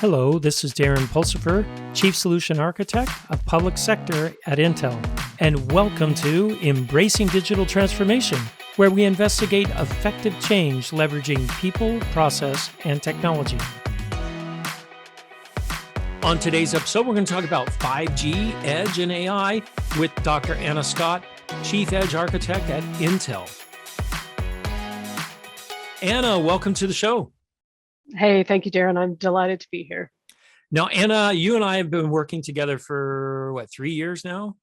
Hello, this is Darren Pulsipher, Chief Solution Architect of Public Sector at Intel, and welcome to Embracing Digital Transformation, where we investigate effective change leveraging people, process, and technology. On today's episode, we're going to talk about 5G, Edge, and AI with Dr. Anna Scott, Chief Edge Architect at Intel. Anna, welcome to the show. Hey, thank you, Darren. I'm delighted to be here. Now, Anna, you and I have been working together for, 3 years now?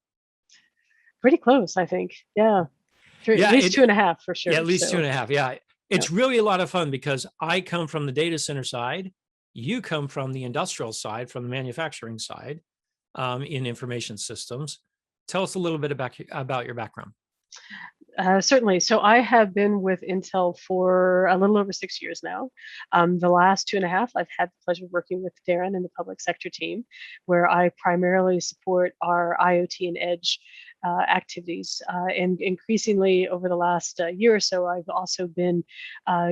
Pretty close, I think. Yeah. At least 2.5 for sure. Yeah, at least 2.5. Yeah. It's really a lot of fun because I come from the data center side. You come from the industrial side, from the manufacturing side in information systems. Tell us a little bit about your background. Certainly. So I have been with Intel for a little over 6 years now. The last 2.5, I've had the pleasure of working with Darren in the public sector team, where I primarily support our IoT and Edge activities. And increasingly over the last year or so, I've also been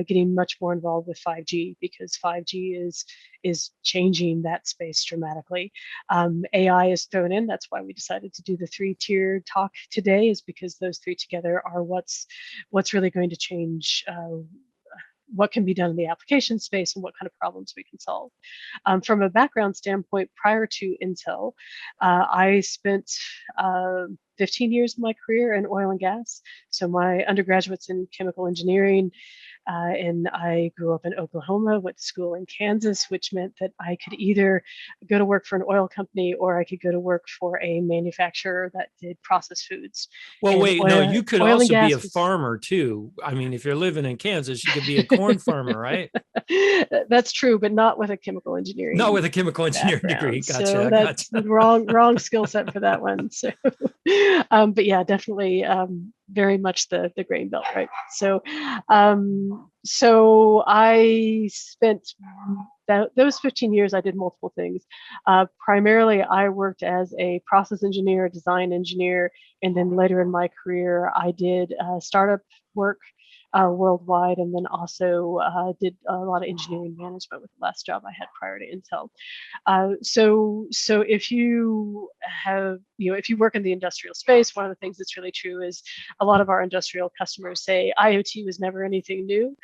getting much more involved with 5G because 5G is changing that space dramatically. AI is thrown in. That's why we decided to do the 3-tier talk today, is because those three together are what's really going to change what can be done in the application space and what kind of problems we can solve. From a background standpoint, prior to Intel, I spent 15 years of my career in oil and gas. So my undergraduate's in chemical engineering, and I grew up in Oklahoma, went to school in Kansas, which meant that I could either go to work for an oil company or I could go to work for a manufacturer that did processed foods. Well, you could also be a farmer too. I mean, if you're living in Kansas, you could be a corn farmer, right? That's true, but not with a chemical engineering. Not with a chemical engineering degree. Gotcha. So that's wrong skill set for that one. So, but yeah, definitely very much the grain belt, right? So, so I spent those 15 years. I did multiple things. Primarily, I worked as a process engineer, design engineer, and then later in my career, I did startup work worldwide, and then also did a lot of engineering management with the last job I had prior to Intel. So if you have, if you work in the industrial space, one of the things that's really true is a lot of our industrial customers say IoT was never anything new.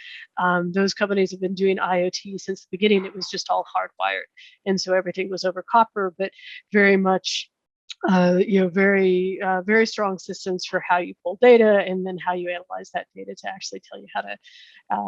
Those companies have been doing IoT since the beginning. It was just all hardwired, and so everything was over copper, but very much very strong systems for how you pull data and then how you analyze that data to actually tell you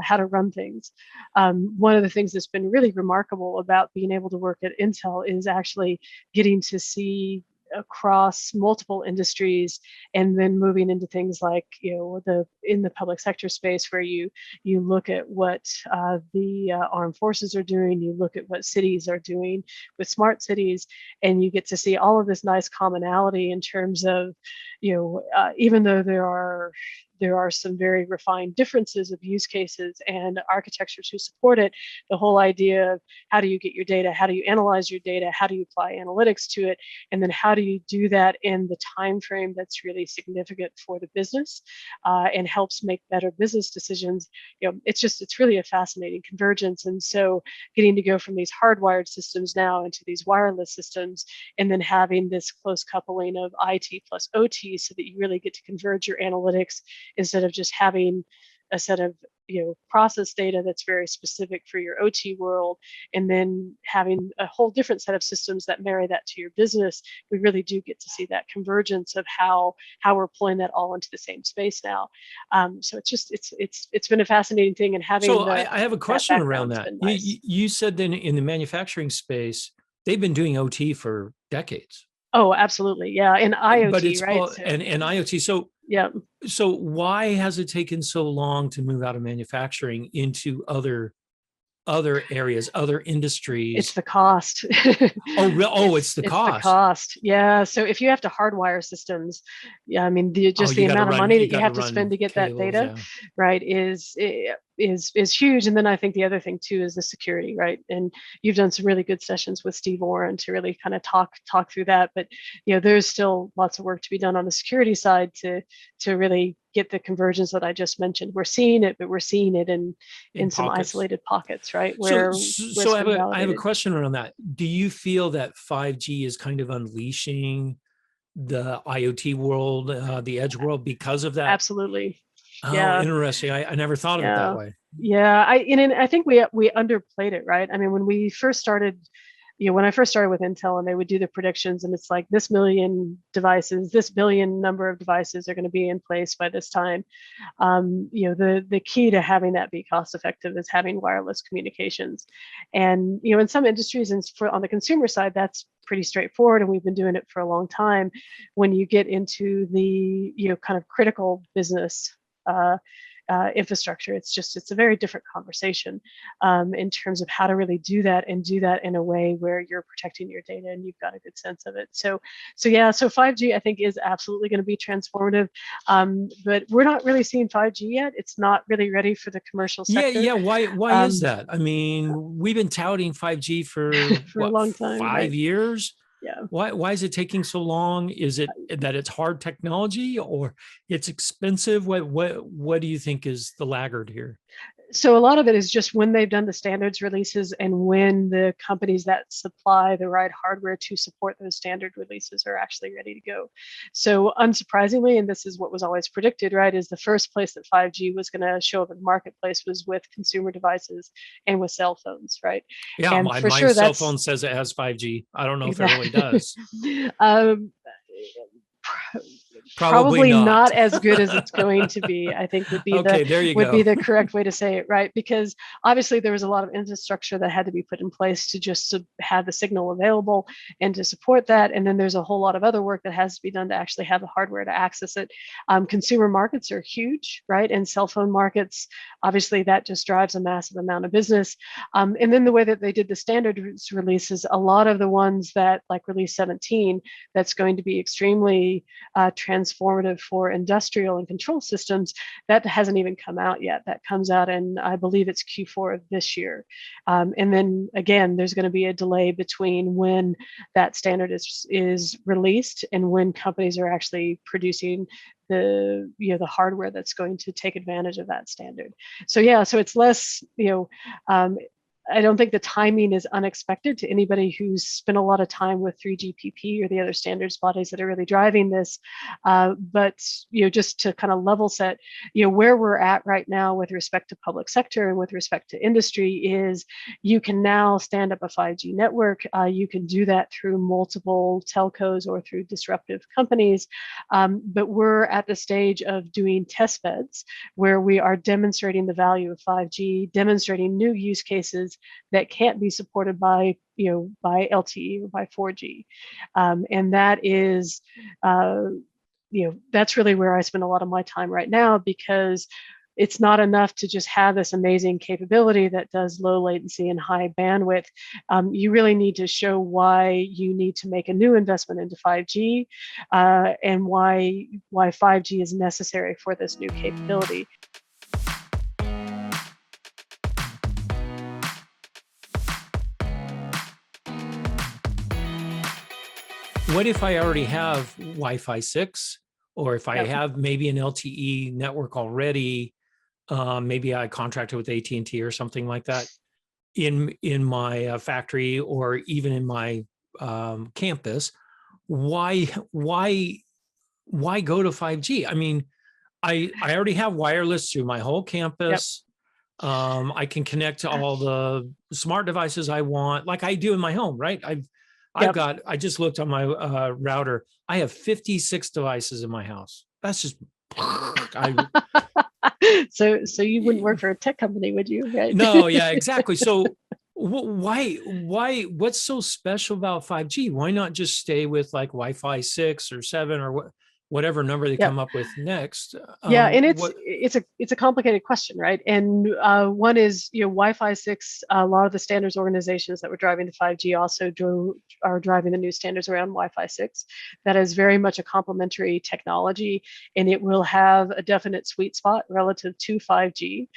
how to run things. One of the things that's been really remarkable about being able to work at Intel is actually getting to see across multiple industries, and then moving into things like in the public sector space, where you look at what the armed forces are doing, you look at what cities are doing with smart cities, and you get to see all of this nice commonality in terms of even though there are some very refined differences of use cases and architectures who support it, the whole idea of how do you get your data, how do you analyze your data, how do you apply analytics to it, and then how do you do that in the time frame that's really significant for the business and helps make better business decisions. It's really a fascinating convergence. And so getting to go from these hardwired systems now into these wireless systems, and then having this close coupling of IT plus OT so that you really get to converge your analytics instead of just having a set of process data that's very specific for your OT world, and then having a whole different set of systems that marry that to your business. We really do get to see that convergence of how we're pulling that all into the same space now. So it's been a fascinating thing, and having. So I have a question around that. Nice. You said then in the manufacturing space, they've been doing OT for decades. Oh, absolutely, yeah. In IoT, but it's right? And IoT. So yeah. So why has it taken so long to move out of manufacturing into other areas, other industries? It's the cost. It's the cost. The cost. Yeah. So if you have to hardwire systems, the amount of money that you have to spend to get that data, right, is huge. And then I think the other thing too is the security, right? And you've done some really good sessions with Steve Warren to really kind of talk through that. But there's still lots of work to be done on the security side to really get the convergence that I just mentioned. We're seeing it, but we're seeing it in some isolated pockets, right? Where so I have a question around that. Do you feel that 5G is kind of unleashing the IoT world, the edge world, because of that? Absolutely. Oh, yeah. Interesting. I never thought of it that way. Yeah, I think we underplayed it, right? I mean, when we first started, when I first started with Intel and they would do the predictions and it's like this million devices, this billion number of devices are going to be in place by this time. The key to having that be cost effective is having wireless communications. And, in some industries and on the consumer side, that's pretty straightforward. And we've been doing it for a long time. When you get into the, kind of critical business, infrastructure, it's a very different conversation in terms of how to really do that and do that in a way where you're protecting your data and you've got a good sense of it. So 5G I think is absolutely going to be transformative, but we're not really seeing 5G yet. It's not really ready for the commercial sector. Yeah. Why is that? I mean, we've been touting 5G for a long time, 5 years. Yeah. Why is it taking so long? Is it that it's hard technology or it's expensive? What do you think is the laggard here? So a lot of it is just when they've done the standards releases and when the companies that supply the right hardware to support those standard releases are actually ready to go. So unsurprisingly, and this is what was always predicted, right, is the first place that 5G was going to show up in the marketplace was with consumer devices and with cell phones, right? Yeah, and my cell phone says it has 5G. I don't know if it really does. Probably not as good as it's going to be, I think would be be the correct way to say it, right? Because obviously there was a lot of infrastructure that had to be put in place to just have the signal available and to support that. And then there's a whole lot of other work that has to be done to actually have the hardware to access it. Consumer markets are huge, right? And cell phone markets, obviously that just drives a massive amount of business. And then the way that they did the standard releases, a lot of the ones that like release 17, that's going to be extremely transformative for industrial and control systems, that hasn't even come out yet. That comes out in, I believe it's Q4 of this year. And then again, there's going to be a delay between when that standard is released and when companies are actually producing the hardware that's going to take advantage of that standard. So it's less, I don't think the timing is unexpected to anybody who's spent a lot of time with 3GPP or the other standards bodies that are really driving this. But just to kind of level set, where we're at right now with respect to public sector and with respect to industry is you can now stand up a 5G network. You can do that through multiple telcos or through disruptive companies. But we're at the stage of doing test beds where we are demonstrating the value of 5G, demonstrating new use cases that can't be supported by by LTE or by 4G, and that is that's really where I spend a lot of my time right now, because it's not enough to just have this amazing capability that does low latency and high bandwidth. You really need to show why you need to make a new investment into 5G and why 5G is necessary for this new capability. What if I already have Wi-Fi 6, or if I have maybe an LTE network already, maybe I contracted with AT&T or something like that in my factory or even in my campus? Why go to 5G? I mean, I already have wireless through my whole campus. I can connect to all the smart devices I want, like I do in my home, right? I just looked on my router. I have 56 devices in my house. That's just, so you wouldn't work for a tech company, would you? Right? No, yeah, exactly. So what's so special about 5G? Why not just stay with like Wi-Fi 6 or 7 or what? whatever number they Yep. come up with next. Yeah, and What it's a complicated question, right? And one is, Wi-Fi 6. A lot of the standards organizations that were driving the 5G also are driving the new standards around Wi-Fi 6. That is very much a complementary technology, and it will have a definite sweet spot relative to 5G.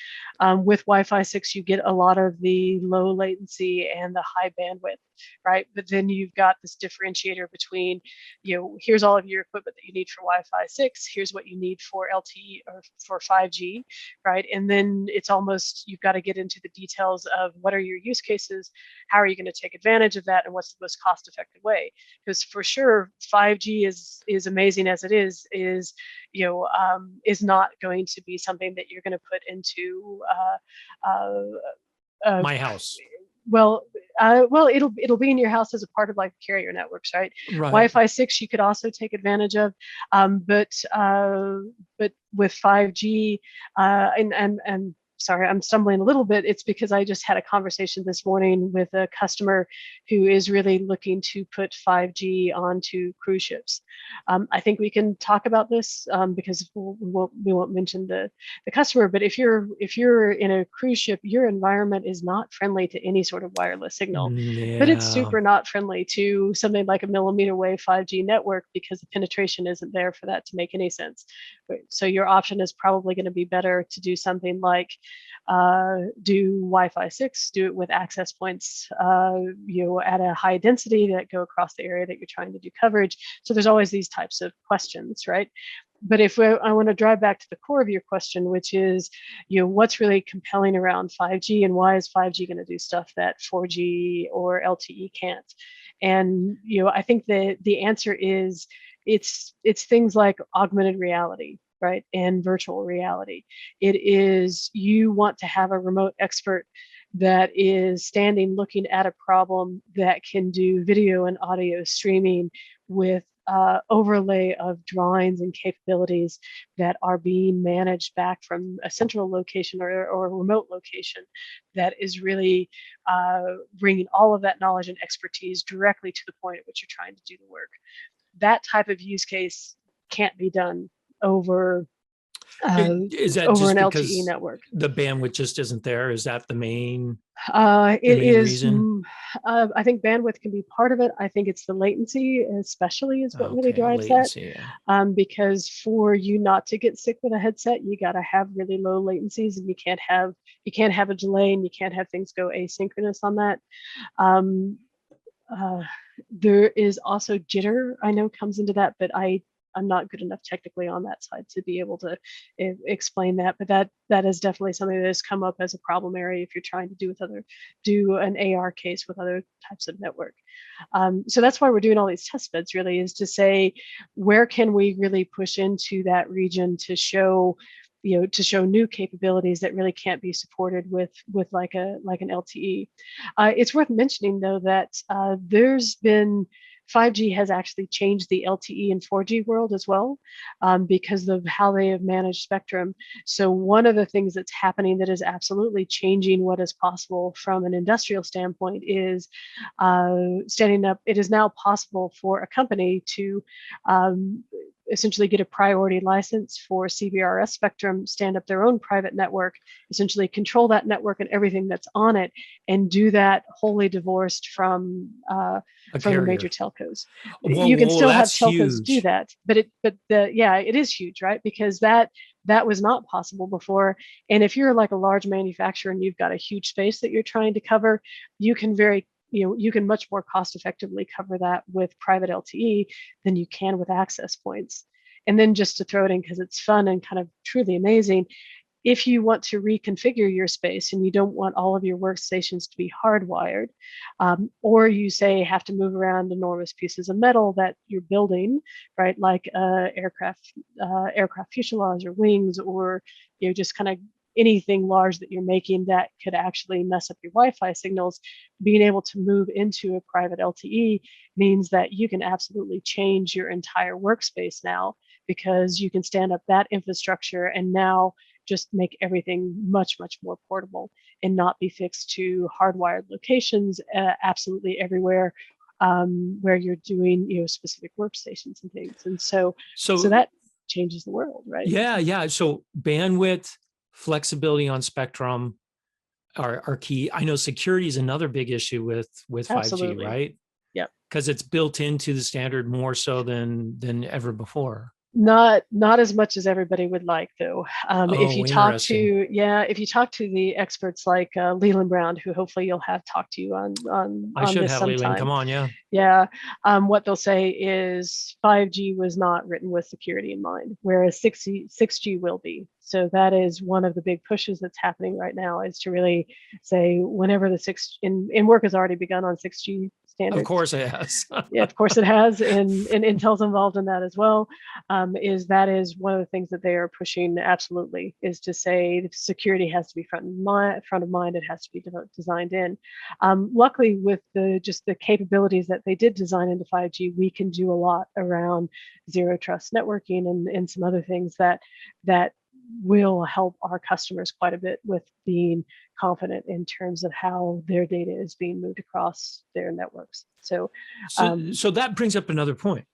With Wi-Fi 6, you get a lot of the low latency and the high bandwidth, right? But then you've got this differentiator between, here's all of your equipment that you need for Wi-Fi 6. Here's what you need for LTE or for 5G, right? And then it's almost, you've got to get into the details of what are your use cases, how are you going to take advantage of that, and what's the most cost-effective way? Because for sure, 5G is amazing as it is not going to be something that you're going to put into my house. Well, it'll be in your house as a part of like carrier networks, right? Right. Wi-Fi 6 you could also take advantage of, but with 5G, and sorry, I'm stumbling a little bit. It's because I just had a conversation this morning with a customer who is really looking to put 5G onto cruise ships. I think we can talk about this because we won't mention the customer. But if you're in a cruise ship, your environment is not friendly to any sort of wireless signal. Yeah. But it's super not friendly to something like a millimeter wave 5G network because the penetration isn't there for that to make any sense. So your option is probably going to be better to do something like do Wi-Fi 6, do it with access points, at a high density that go across the area that you're trying to do coverage. So there's always these types of questions, right? But if I want to drive back to the core of your question, which is, what's really compelling around 5G and why is 5G going to do stuff that 4G or LTE can't? And, I think the answer is it's things like augmented reality, right? And virtual reality. It is, you want to have a remote expert that is standing looking at a problem that can do video and audio streaming with overlay of drawings and capabilities that are being managed back from a central location or a remote location that is really bringing all of that knowledge and expertise directly to the point at which you're trying to do the work. That type of use case can't be done over is that over just an because LTE network. The bandwidth just isn't there? Is that the main? It main is. reason? I think bandwidth can be part of it. I think it's the latency, especially, is what really drives latency, that. yeah. Because for you not to get sick with a headset, you got to have really low latencies, and you can't have a delay, and you can't have things go asynchronous on that. There is also jitter, I know, comes into that, but I'm not good enough technically on that side to be able to explain that. But that is definitely something that has come up as a problem area if you're trying to do an AR case with other types of network. So that's why we're doing all these test beds, really, is to say, where can we really push into that region to show new capabilities that really can't be supported with like an LTE. It's worth mentioning, though, that there's been 5G has actually changed the LTE and 4G world as well, because of how they have managed spectrum. So one of the things that's happening that is absolutely changing what is possible from an industrial standpoint is standing up. It is now possible for a company to essentially get a priority license for CBRS spectrum, stand up their own private network, essentially control that network and everything that's on it, and do that wholly divorced from the major telcos. You can still have telcos do that, but it is huge, right? Because that was not possible before. And if you're like a large manufacturer and you've got a huge space that you're trying to cover, you can you can much more cost effectively cover that with private LTE than you can with access points. And then, just to throw it in because it's fun and kind of truly amazing, if you want to reconfigure your space and you don't want all of your workstations to be hardwired, or you say have to move around enormous pieces of metal that you're building, right, like aircraft fuselage or wings, or just kind of anything large that you're making that could actually mess up your Wi-Fi signals, being able to move into a private LTE means that you can absolutely change your entire workspace now, because you can stand up that infrastructure and now just make everything much, much more portable and not be fixed to hardwired locations absolutely everywhere, where you're doing, specific workstations and things. And so So that changes the world, right? yeah. So bandwidth, flexibility on spectrum are key. I know security is another big issue with 5G, Absolutely. right? Yep. Because it's built into the standard more so than ever before. Not as much as everybody would like, though. If Oh, you talk interesting. to if you talk to the experts like Leland Brown, who hopefully you'll have talk to you I on should this have Leland. sometime. Come on, yeah. Yeah, what they'll say is 5G was not written with security in mind, whereas 6G will be. So that is one of the big pushes that's happening right now, is to really say whenever the work has already begun on 6G Of standards. course it has. Yeah, of course it has, and Intel's involved in that as well. That is one of the things that they are pushing, absolutely, is to say security has to be front of mind. It has to be designed in. Luckily, with just the capabilities that they did design into 5G, we can do a lot around zero trust networking and some other things that will help our customers quite a bit with being confident in terms of how their data is being moved across their networks. So that brings up another point.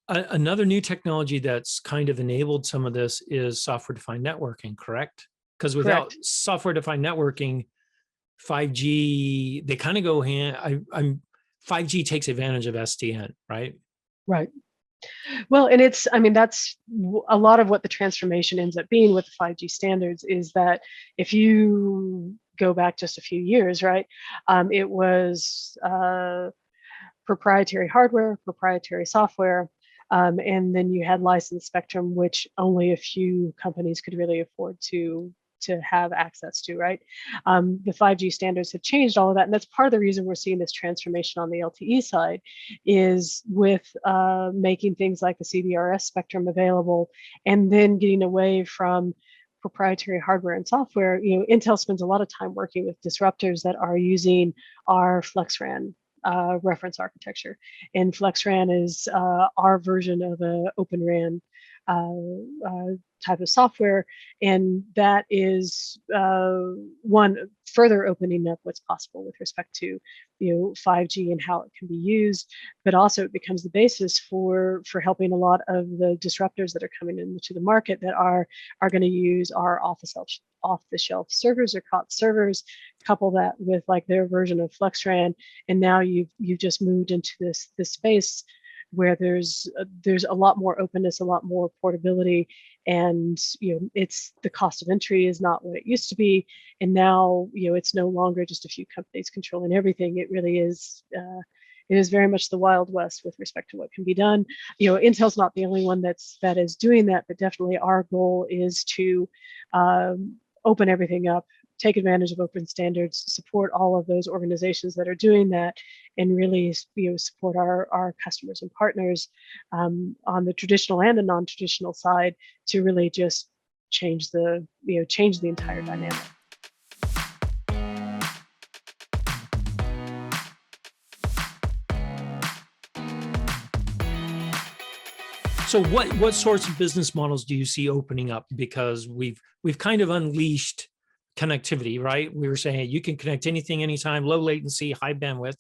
Another new technology that's kind of enabled some of this is software-defined networking, correct? Because without software-defined networking, 5G, they kind of go hand. 5G takes advantage of SDN, right? Right. Well, and that's a lot of what the transformation ends up being with the 5G standards, is that if you go back just a few years, right, it was proprietary hardware, proprietary software, and then you had licensed spectrum, which only a few companies could really afford to have access to, right? The 5G standards have changed all of that, and that's part of the reason we're seeing this transformation on the LTE side, is with making things like the CBRS spectrum available, and then getting away from proprietary hardware and software. Intel spends a lot of time working with disruptors that are using our FlexRAN reference architecture, and FlexRAN is our version of an Open RAN type of software, and that is one further opening up what's possible with respect to 5G and how it can be used, but also it becomes the basis for helping a lot of the disruptors that are coming into the market that are going to use our off-the-shelf servers or COTS servers, couple that with like their version of FlexRAN, and now you've just moved into this space where there's a lot more openness, a lot more portability, and it's the cost of entry is not what it used to be, and now it's no longer just a few companies controlling everything. It really is. It is very much the Wild West with respect to what can be done. Intel's not the only one that is doing that, but definitely our goal is to open everything up, take advantage of open standards, support all of those organizations that are doing that, and really support our customers and partners on the traditional and the non-traditional side to really just change the entire dynamic. So what sorts of business models do you see opening up? Because we've kind of unleashed connectivity, right? We were saying, hey, you can connect anything, anytime, low latency, high bandwidth.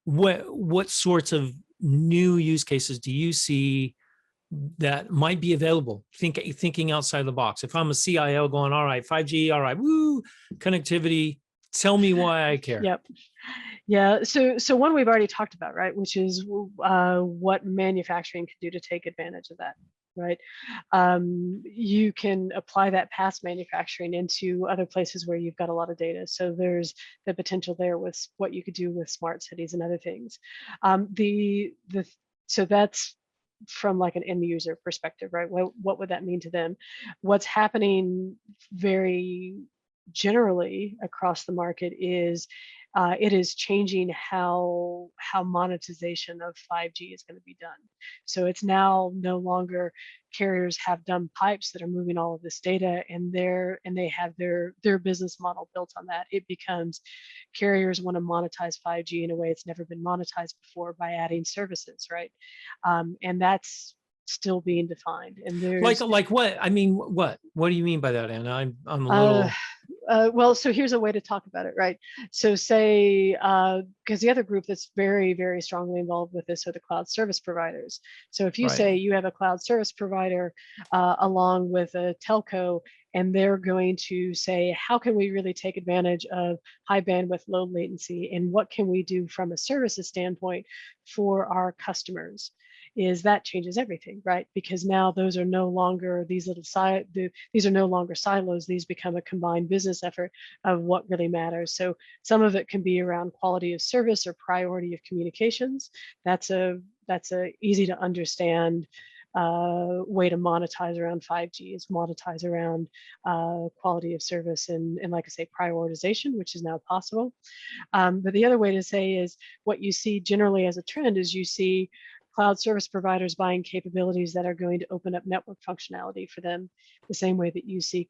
What sorts of new use cases do you see that might be available? Thinking outside the box. If I'm a CIO going, all right, 5G, all right, woo, connectivity. Tell me why I care. Yep. Yeah. So one we've already talked about, right, which is what manufacturing can do to take advantage of that, right? You can apply that past manufacturing into other places where you've got a lot of data. So there's the potential there with what you could do with smart cities and other things. So that's from like an end user perspective, right? What would that mean to them? What's happening very generally across the market is it is changing how monetization of 5G is going to be done. So it's now no longer carriers have dumb pipes that are moving all of this data, and they have their business model built on that. It becomes carriers want to monetize 5G in a way it's never been monetized before by adding services, right? And that's still being defined. And there's like what? I mean, what do you mean by that, Anna? I'm a little. Well, so here's a way to talk about it, right? So say, because the other group that's very, very strongly involved with this are the cloud service providers. So if you Right. say you have a cloud service provider along with a telco, and they're going to say, how can we really take advantage of high bandwidth, low latency, and what can we do from a services standpoint for our customers? Is that changes everything, right? Because now those are no longer these little these are no longer silos. These become a combined business effort of what really matters. So some of it can be around quality of service or priority of communications. That's a easy to understand way to monetize around 5G is monetize around quality of service and like I say, prioritization, which is now possible. But the other way to say is what you see generally as a trend is you see cloud service providers buying capabilities that are going to open up network functionality for them, the same way that you see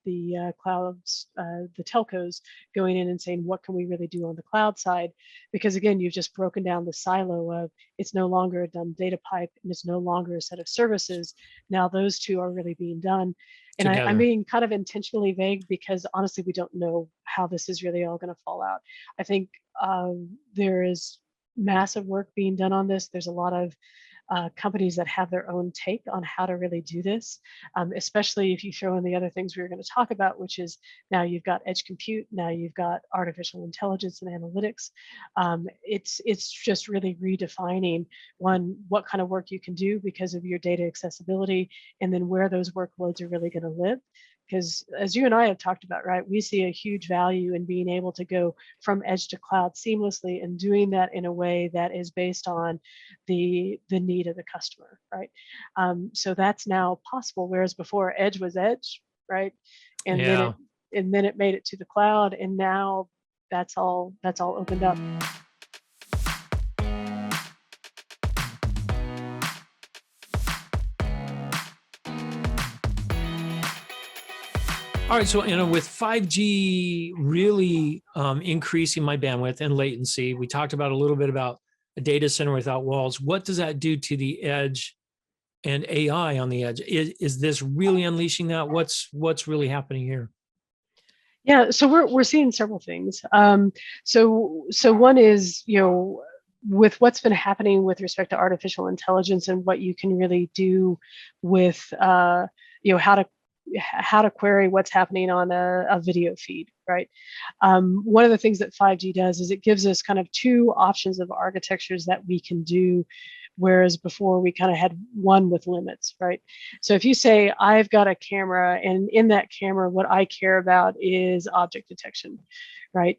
the clouds, the telcos going in and saying, what can we really do on the cloud side? Because again, you've just broken down the silo of it's no longer a dumb data pipe and it's no longer a set of services. Now those two are really being done. And I'm being kind of intentionally vague because honestly, we don't know how this is really all going to fall out. I think there is massive work being done on this. There's a lot of companies that have their own take on how to really do this, especially if you throw in the other things we were going to talk about, which is now you've got edge compute, now you've got artificial intelligence and analytics. It's just really redefining one, what kind of work you can do because of your data accessibility, and then where those workloads are really going to live. Because as you and I have talked about, right, we see a huge value in being able to go from edge to cloud seamlessly and doing that in a way that is based on the need of the customer, right? So that's now possible, whereas before edge was edge, right? And Yeah. then it made it to the cloud, and now that's all opened up. All right, so with 5G really increasing my bandwidth and latency, we talked about a little bit about a data center without walls. What does that do to the edge and AI on the edge? Is this really unleashing that? What's really happening here? Yeah, so we're seeing several things. So one is, with what's been happening with respect to artificial intelligence and what you can really do with how to query what's happening on a video feed, right? One of the things that 5G does is it gives us kind of two options of architectures that we can do, whereas before we kind of had one with limits, right? So if you say, I've got a camera, and in that camera, what I care about is object detection, right?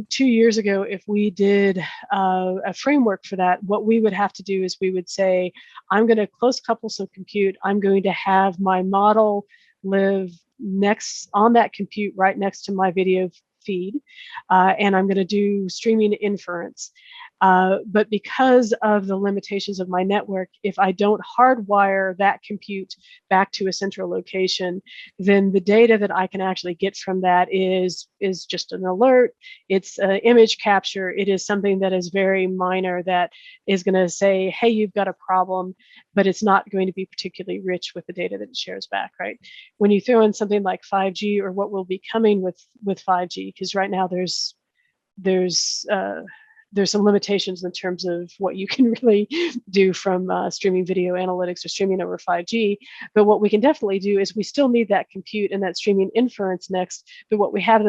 2 years ago, if we did a framework for that, what we would have to do is we would say, I'm going to close couple some compute. I'm going to have my model live next on that compute right next to my video feed, and I'm going to do streaming inference. But because of the limitations of my network, if I don't hardwire that compute back to a central location, then the data that I can actually get from that is just an alert. It's an image capture. It is something that is very minor that is going to say, hey, you've got a problem, but it's not going to be particularly rich with the data that it shares back, right? When you throw in something like 5G or what will be coming with 5G, because right now there's some limitations in terms of what you can really do from streaming video analytics or streaming over 5G. But what we can definitely do is we still need that compute and that streaming inference next. But what we have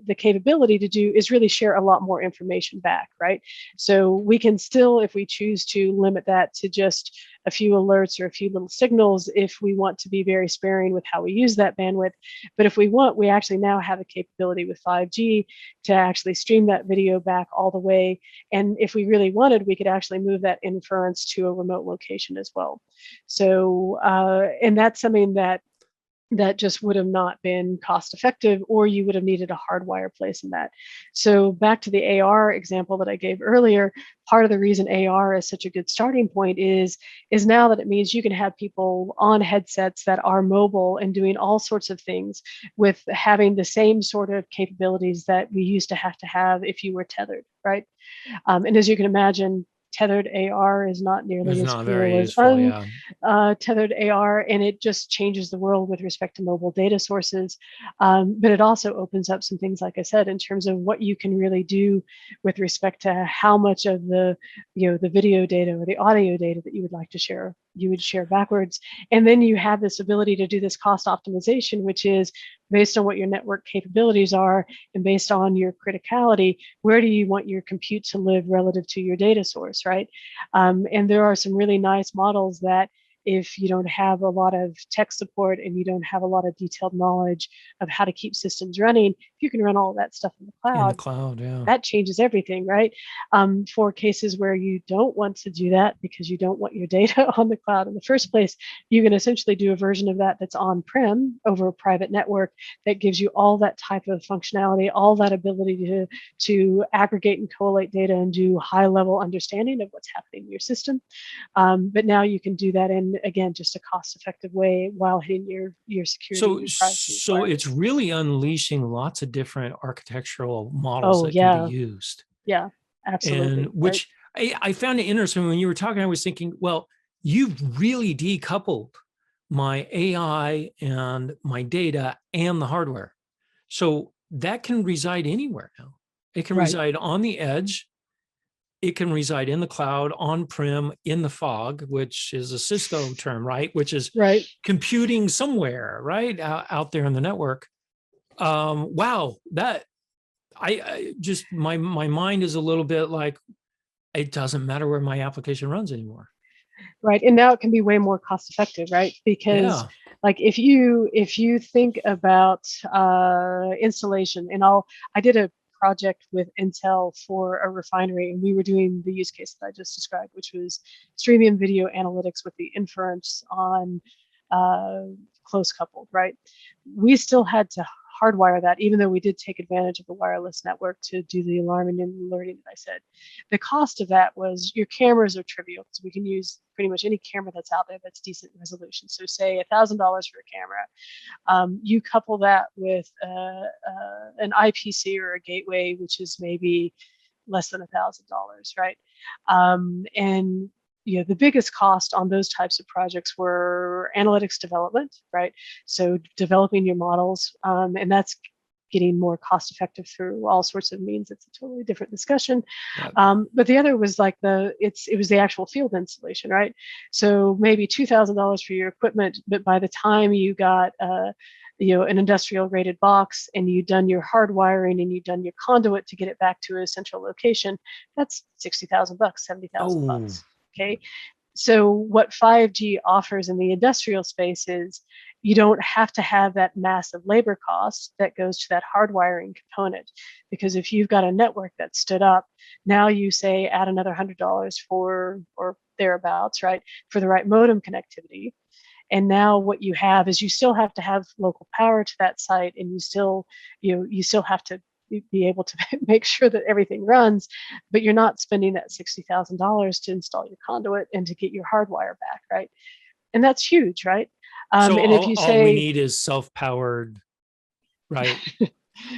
the capability to do is really share a lot more information back, right? So we can still, if we choose to, limit that to just a few alerts or a few little signals if we want to be very sparing with how we use that bandwidth. But if we want, we actually now have a capability with 5G to actually stream that video back all the way. And if we really wanted, we could actually move that inference to a remote location as well. So, and that's something that just would have not been cost effective, or you would have needed a hardwire place in that. So back to the AR example that I gave earlier, part of the reason AR is such a good starting point is now that it means you can have people on headsets that are mobile and doing all sorts of things with having the same sort of capabilities that we used to have if you were tethered, right? And as you can imagine, Tethered AR is not nearly It's as not cool very as useful, yeah. tethered AR, and it just changes the world with respect to mobile data sources. But it also opens up some things, like I said, in terms of what you can really do with respect to how much of the, the video data or the audio data that you would like to share, you would share backwards. And then you have this ability to do this cost optimization, which is based on what your network capabilities are and based on your criticality, where do you want your compute to live relative to your data source, right? And there are some really nice models that if you don't have a lot of tech support and you don't have a lot of detailed knowledge of how to keep systems running, you can run all of that stuff in the cloud. In the cloud, yeah. That changes everything, right? For cases where you don't want to do that because you don't want your data on the cloud in the first place, you can essentially do a version of that that's on-prem over a private network that gives you all that type of functionality, all that ability to aggregate and collate data and do high-level understanding of what's happening in your system. But now you can do that in, again, just a cost-effective way while hitting your security and privacy So requirements. it's really unleashing lots of different architectural models that yeah. can be used. Yeah, absolutely. And which I found it interesting when you were talking, I was thinking, well, you've really decoupled my AI and my data and the hardware. So that can reside anywhere now. It can reside on the edge. It can reside in the cloud, on-prem, in the fog, which is a Cisco term, right? Which is computing somewhere, right? Out there in the network. Wow, that I just, my mind is a little bit like, it doesn't matter where my application runs anymore. Right. And now it can be way more cost effective, right? Because like if you think about installation, and I did a project with Intel for a refinery, and we were doing the use case that I just described, which was streaming video analytics with the inference on close coupled, right? We still had to hardwire that, even though we did take advantage of the wireless network to do the alarming and alerting that I said. The cost of that was your cameras are trivial because we can use pretty much any camera that's out there that's decent resolution. So say $1,000 for a camera. You couple that with an IPC or a gateway, which is maybe less than $1,000, right? And the biggest cost on those types of projects were analytics development, right? So developing your models, and that's getting more cost effective through all sorts of means. It's a totally different discussion. But the other was like it was the actual field installation, right? So maybe $2,000 for your equipment, but by the time you got an industrial rated box and you've done your hardwiring and you've done your conduit to get it back to a central location, that's $60,000, $70,000. Okay, so what 5G offers in the industrial space is you don't have to have that massive labor cost that goes to that hardwiring component, because if you've got a network that's stood up, now you say add another $100 for or thereabouts, right, for the right modem connectivity. And now what you have is you still have to have local power to that site, and you still have to be able to make sure that everything runs, but you're not spending that $60,000 to install your conduit and to get your hardwire back, right? And that's huge, right? So and if you all we need is self-powered, right?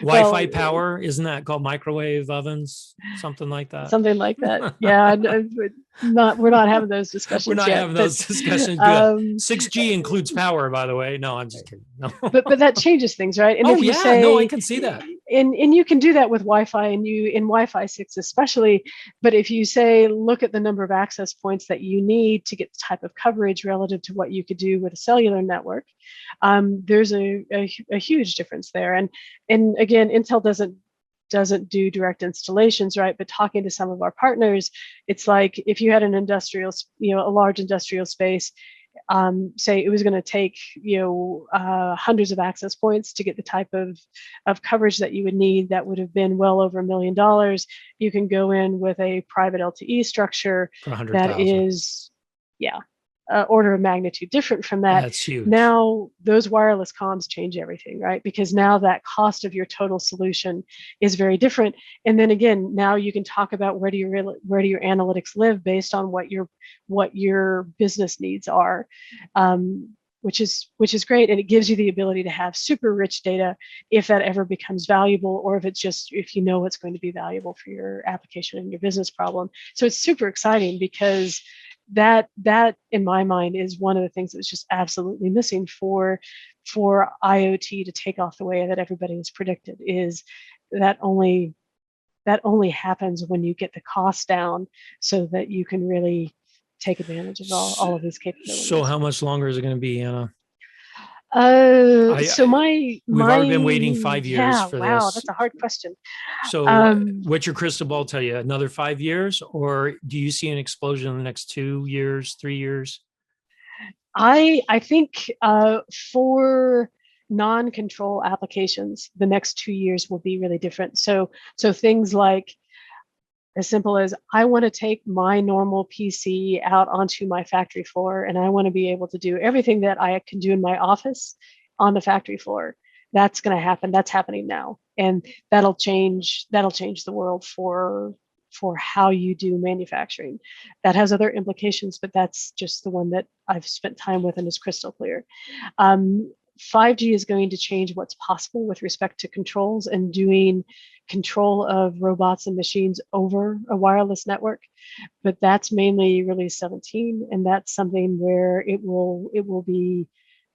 Wi-Fi power, isn't that called microwave ovens, something like that? Something like that. Yeah, we're not having those discussions. We're not having those discussions. Good. 6G includes power, by the way. No, I'm just kidding. No. but that changes things, right? And if you say, no, I can see that. And you can do that with Wi-Fi, and in Wi-Fi 6 especially. But if you say, look at the number of access points that you need to get the type of coverage relative to what you could do with a cellular network, there's a huge difference there. And again, Intel doesn't do direct installations, right? But talking to some of our partners, it's like if you had an industrial, a large industrial space, say it was going to take hundreds of access points to get the type of coverage that you would need, that would have been well over $1 million. You can go in with a private LTE structure that is, order of magnitude different from that. That's huge. Now those wireless comms change everything, right? Because now that cost of your total solution is very different. And then again, now you can talk about where do your analytics live based on what your business needs are. which is great, and it gives you the ability to have super rich data if that ever becomes valuable, or if you know it's going to be valuable for your application and your business problem. So it's super exciting, because that in my mind is one of the things that's just absolutely missing for IoT to take off the way that everybody has predicted. Is that only happens when you get the cost down, so that you can really take advantage of all of these capabilities. So how much longer is it going to be, Anna? So we've already been waiting 5 years for wow, this. that's a hard question. So what's your crystal ball tell you? Another 5 years, or do you see an explosion in the next 2 years, 3 years? I think for non-control applications, the next 2 years will be really different. So things like, as simple as, I want to take my normal PC out onto my factory floor, and I want to be able to do everything that I can do in my office on the factory floor. That's going to happen. That's happening now, and that'll change the world for how you do manufacturing. That has other implications, but that's just the one that I've spent time with and is crystal clear. 5G is going to change what's possible with respect to controls and doing control of robots and machines over a wireless network. But that's mainly Release 17, and that's something where it will be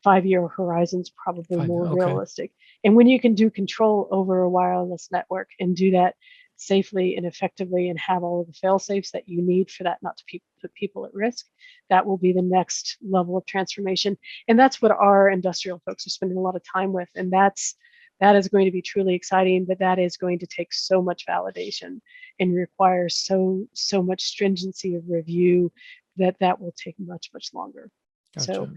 5-year horizons, probably more realistic. And when you can do control over a wireless network and do that safely and effectively, and have all of the fail safes that you need for that not to put people at risk, that will be the next level of transformation. And that's what our industrial folks are spending a lot of time with. And that is going to be truly exciting, but that is going to take so much validation and require so much stringency of review that will take much longer. Gotcha.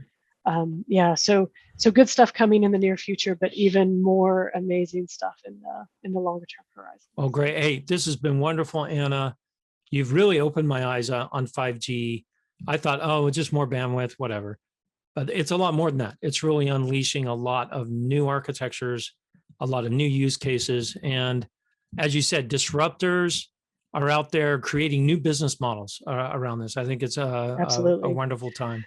So good stuff coming in the near future, but even more amazing stuff in the longer term horizon. Oh, great. Hey, this has been wonderful, Anna. You've really opened my eyes on 5G. I thought, oh, it's just more bandwidth, whatever. But it's a lot more than that. It's really unleashing a lot of new architectures, a lot of new use cases. And as you said, disruptors are out there creating new business models around this. I think it's a wonderful time.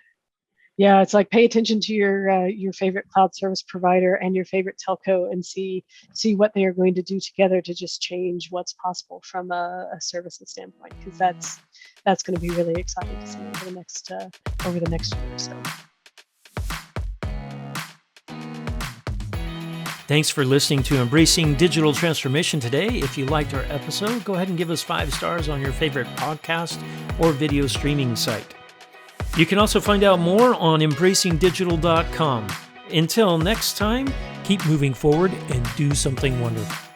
Yeah, it's like, pay attention to your favorite cloud service provider and your favorite telco, and see what they are going to do together to just change what's possible from a services standpoint, because that's going to be really exciting to see over the next year or so. Thanks for listening to Embracing Digital Transformation today. If you liked our episode, go ahead and give us 5 stars on your favorite podcast or video streaming site. You can also find out more on embracingdigital.com. Until next time, keep moving forward and do something wonderful.